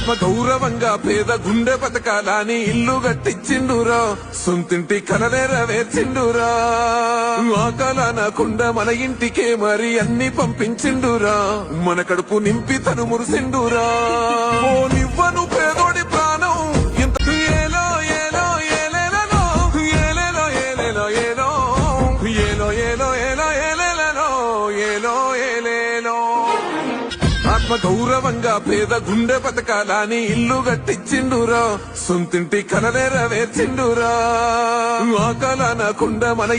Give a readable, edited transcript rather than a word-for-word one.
ఆత్మ గౌరవంగా పేద గుండె బతకాలని ఇల్లు గట్టిచ్చిండురా, సొంతింటి కలనేరవేర్చిండురా. ఆ కలనకుండా మన ఇంటికే మరి అన్ని పంపించిండురా, మన కడుపు నింపి తను మురిసిండురా. ఓ నివ్వను పేదోడి ప్రాణం ఎంత ఏలో ఏలో ఏలేలలో ఏలేలో ఏలేలో ఏలో ఏలో ఏలో ఏలో ఏలేలలో ఏలో ఏలేలో. ఆత్మ గౌరవంగా పేద గుండె బతకాలని ఇల్లు గట్టిచ్చిండురా, సొంతింటి కలనేరవేర్చిండురా. ఆ కలనకుండా మన